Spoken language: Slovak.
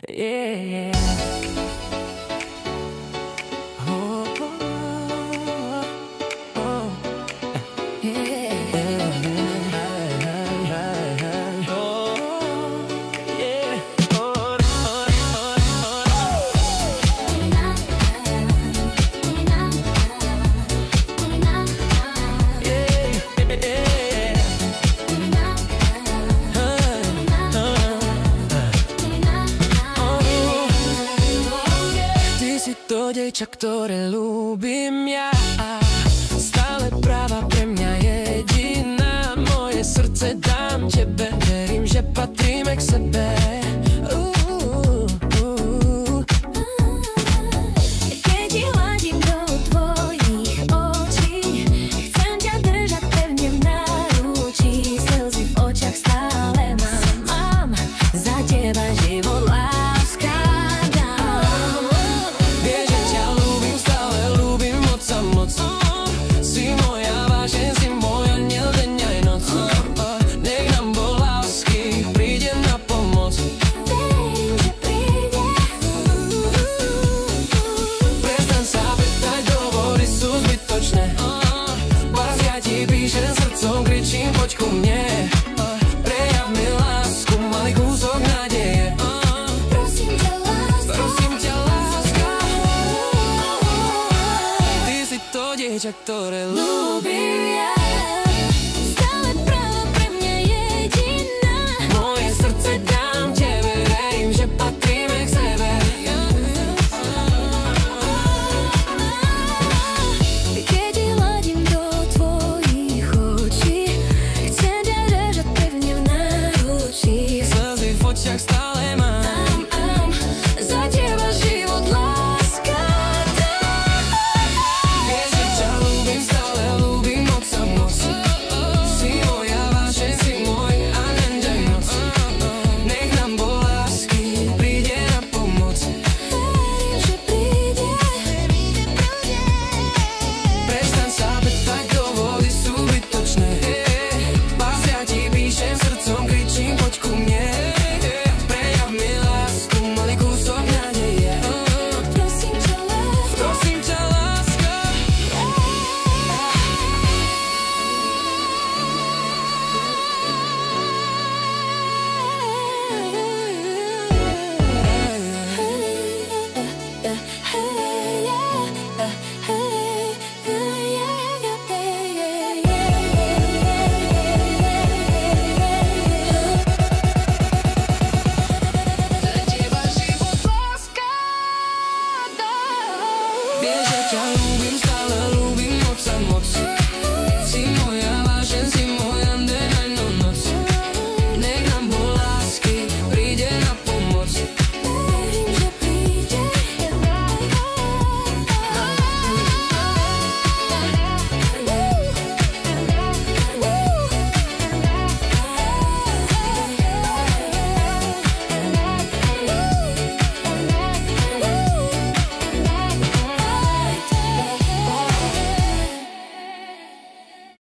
Yeah. Oh, oh, oh. Yeah. Oh, yeah. Oh, to dievča, ktoré ľúbim ja. Stále práva pre mňa jediná. Moje srdce dám tebe, verím, že patríme k sebe. Keď hľadím do tvojich očí, chcem ťa držať pevne v náručí. Slzy v očiach stále mám za teba život, láska. Si moja vášeň, si môj aniel deň aj noc. Nech nám Boh lásky príde na pomoc. Verím, že príde. Prestaň sa pýtať, dôvody sú zbytočné. Baraz ja ti píšem srdcom, kričím poď ku mne. Prejav mi lásku, malý kúsok nádeje. Prosím ťa, láska. Prosím ťa, láska. Ty si to dieťa, ktoré